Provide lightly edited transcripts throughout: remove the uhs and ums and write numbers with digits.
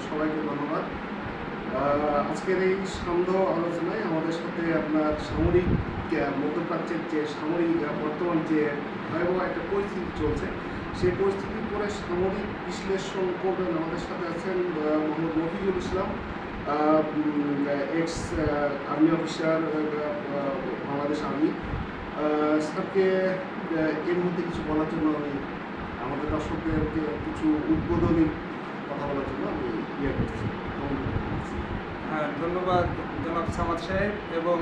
সবাইকে ধন্যবাদ। আজকের এই সান্ধ্য আলোচনায় আমাদের সাথে আপনার সামরিক মধ্যপ্রাচ্যের যে সামরিক বর্তমান যে ভয়াবহ একটা পরিস্থিতি চলছে, সেই পরিস্থিতির উপরে সামরিক বিশ্লেষণ করবেন। আমাদের সাথে আছেন Mohammad Mafizul Islam, ex army officer, Bangladesh army. স্যারকে এর মধ্যে কিছু বলার জন্য আমি আমাদের দর্শকদেরকে কিছু উদ্বোধনী কথা বলার জন্য আমি করছি। ধন্যবাদ জনাব সামাদ সাহেব, এবং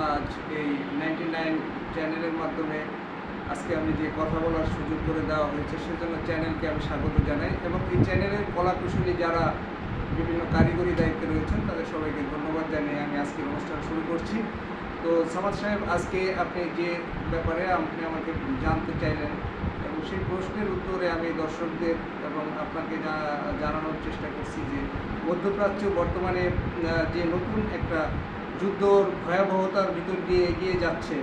আজ এই 99 চ্যানেলের মাধ্যমে আজকে আমি যে কথা বলার সুযোগ করে দেওয়া হয়েছে সেজন্য চ্যানেলকে আমি স্বাগত জানাই, এবং এই চ্যানেলের কলাকুশলী যারা বিভিন্ন কারিগরি দায়িত্বে রয়েছেন তাদের সবাইকে ধন্যবাদ জানিয়ে আমি আজকের অনুষ্ঠান শুরু করছি। তো সামাদ সাহেব, আজকে আপনি যে ব্যাপারে আপনি আমাকে জানতে চাইলেন এবং সেই প্রশ্নের উত্তরে আমি দর্শকদের এবং আপনাকে জানানোর চেষ্টা করছি যে মধ্যপ্রাচ্য বর্তমানে যে নতুন একটা যুদ্ধর ভয়াবহতার ভিতর দিয়ে এগিয়ে যাচ্ছে,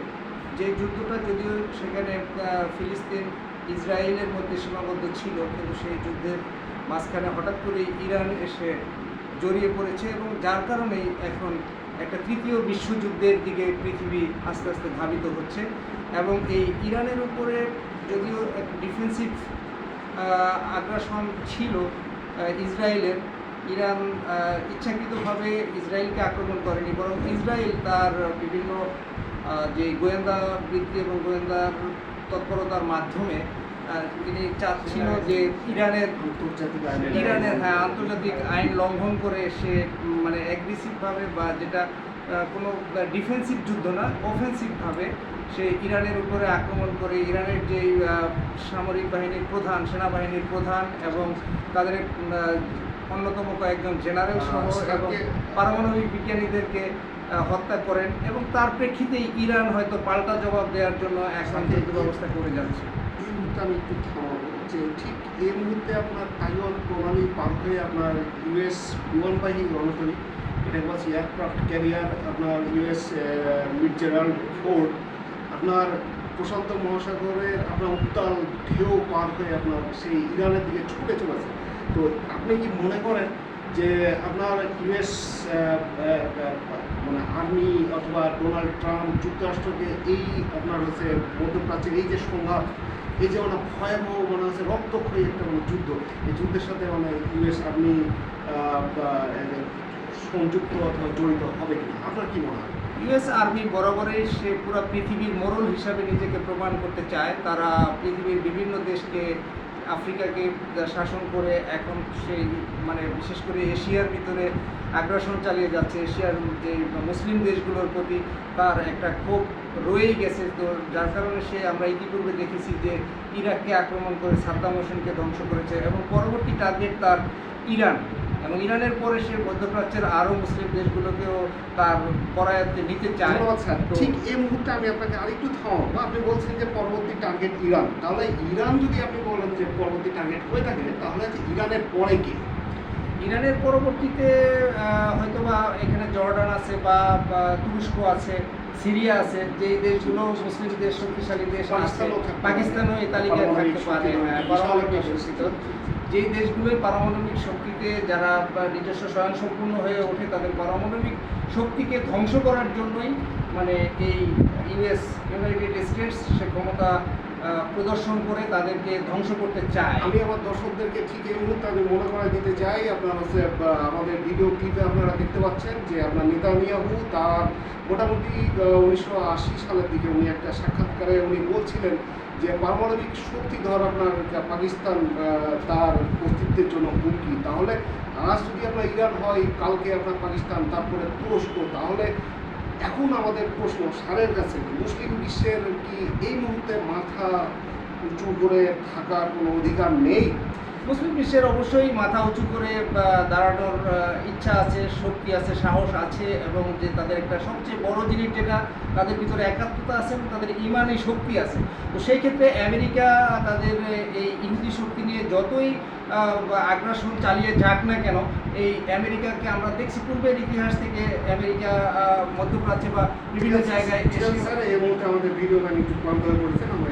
যে যুদ্ধটা যদিও সেখানে ফিলিস্তিন ইসরায়েলের মধ্যে সীমাবদ্ধ ছিল, কিন্তু সেই যুদ্ধের মাঝখানে হঠাৎ করে ইরান এসে জড়িয়ে পড়েছে, এবং যার কারণেই এখন একটা তৃতীয় বিশ্বযুদ্ধের দিকে পৃথিবী আস্তে আস্তে ধাবিত হচ্ছে। এবং এই ইরানের উপরে যদিও এক ডিফেন্সিভ আগ্রাসন ছিল ইসরায়েলের, ইরান ইচ্ছাকৃতভাবে ইসরায়েলকে আক্রমণ করেনি, বরং ইসরায়েল তার বিভিন্ন যে গোয়েন্দা বৃত্তি এবং গোয়েন্দার তৎপরতার মাধ্যমে তিনি চাচ্ছিল যে ইরানের আন্তর্জাতিক আইন লঙ্ঘন করে সে মানে অ্যাগ্রেসিভভাবে, বা যেটা কোনো ডিফেন্সিভ যুদ্ধ না, অফেন্সিভভাবে সে ইরানের উপরে আক্রমণ করে ইরানের যে সামরিক বাহিনীর প্রধান, সেনাবাহিনীর প্রধান এবং তাদের অন্যতম কয়েকজন জেনারেল সহ এবং পারমাণবিক বিজ্ঞানীদেরকে হত্যা করেন, এবং তার প্রেক্ষিতেই ইরান হয়তো পাল্টা জবাব দেওয়ার জন্য এখন যুদ্ধ ব্যবস্থা করে যাচ্ছে। এই মুহূর্তে আমি একটু থামাবো যে ঠিক এই মুহূর্তে আপনার তাইওয়ান প্রণালী পার হয়ে আপনার ইউএস বিমান বাহিনী রণতরী, এটা বলছি এয়ারক্রাফট ক্যারিয়ার, আপনার ইউএস মিড জেরাল্ড ফোর্ড আপনার প্রশান্ত মহাসাগরের আপনার উত্তাল ঢেউ পার হয়ে আপনার সেই ইরানের দিকে ছুটে চলেছে। তো আপনি কি মনে করেন যে আপনার ইউএস মানে আর্মি অথবা ডোনাল্ড ট্রাম্প যুক্তরাষ্ট্রকে এই আপনার হচ্ছে মধ্যপ্রাচ্যের এই যে সংঘাত, এই যে মানে ভয়াবহ মনে হচ্ছে রক্তক্ষয়ী একটা মানে যুদ্ধ, এই যুদ্ধের সাথে মানে ইউএস আর্মি সংযুক্ত অথবা জড়িত হবে কিনা, আপনার কি মনে হয়? ইউএস আর্মি বরাবরই সে পুরো পৃথিবীর মোড়ল হিসাবে নিজেকে প্রমাণ করতে চায়। তারা পৃথিবীর বিভিন্ন দেশকে, আফ্রিকাকে শাসন করে এখন সেই মানে বিশেষ করে এশিয়ার ভিতরে আগ্রাসন চালিয়ে যাচ্ছে। এশিয়ার যে মুসলিম দেশগুলোর প্রতি তার একটা ক্ষোভ রয়েই গেছে। তো যার কারণে সে আমরা ইতিপূর্বে দেখেছি যে ইরাককে আক্রমণ করে সাদ্দাম হোসেনকে ধ্বংস করেছে, এবং পরবর্তী টার্গেট তার ইরান, এবং ইরানের পরে সে মধ্যপ্রাচ্যের আরও মুসলিম দেশগুলোকেও তার পরায়ত্তে নিতে চায়। ঠিক এই মুহূর্তে আমি আপনাকে আরেকটু থামাবো। আপনি বলছেন যে পরবর্তী টার্গেট ইরান, তাহলে ইরান যদি আপনি বলেন যে পরবর্তী টার্গেট হয়ে থাকে, তাহলে ইরানের পরে কি? ইরানের পরবর্তীতে হয়তোবা এখানে জর্ডান আছে বা তুরস্ক আছে, সিরিয়া আছে, যেই দেশগুলো মুসলিম দেশ, শক্তিশালী দেশ আছে, পাকিস্তানও এই তালিকায় থাকতে পারে। পারমাণবিক শক্তিত যেই দেশগুলোই পারমাণবিক শক্তিতে যারা নিজস্ব স্বয়ংসম্পূর্ণ হয়ে ওঠে, তাদের পারমাণবিক শক্তিকে ধ্বংস করার জন্যই মানে এই ইউনাইটেড স্টেটস সে ক্ষমতা প্রদর্শন করে তাদেরকে ধ্বংস করতে চায়। আমি আমার দর্শকদেরকে ঠিক এই মুহূর্তে আমি মনে করাই দিতে চাই, আপনার হচ্ছে আমাদের ভিডিও ক্লিপে আপনারা দেখতে পাচ্ছেন যে আপনার নেতানিয়াহু তার মোটামুটি 1980 সালের দিকে উনি একটা সাক্ষাৎকারে উনি বলছিলেন যে পারমাণবিক শক্তিধর আপনার পাকিস্তান তার অস্তিত্বের জন্য হুমকি। তাহলে আজ যদি আপনার ইরান হয়, কালকে আপনার পাকিস্তান, তারপরে তুরস্ক, তাহলে এখন আমাদের প্রশ্ন স্যারের কাছে, মুসলিম বিশ্বের কি এই মুহূর্তে মাথা উঁচু করে থাকার কোনো অধিকার নেই? মুসলিম বিশ্বের অবশ্যই মাথা উঁচু করে দাঁড়ানোর ইচ্ছা আছে, শক্তি আছে, সাহস আছে, এবং যে তাদের একটা সবচেয়ে বড় জিনিস যেটা তাদের ভিতরে একাত্মতা আছে এবং তাদের ইমানি শক্তি আছে। তো সেই ক্ষেত্রে আমেরিকা তাদের এই ইহুদি শক্তি নিয়ে যতই আগ্রাসন চালিয়ে যাক না কেন, এই আমেরিকাকে আমরা দেখছি পূর্বের ইতিহাস থেকে আমেরিকা মধ্যপ্রাচ্যে বা বিভিন্ন জায়গায় এই মুহূর্তে আমাদের ভিডিও একটু বন্ধ হয়ে পড়েছে, আমরা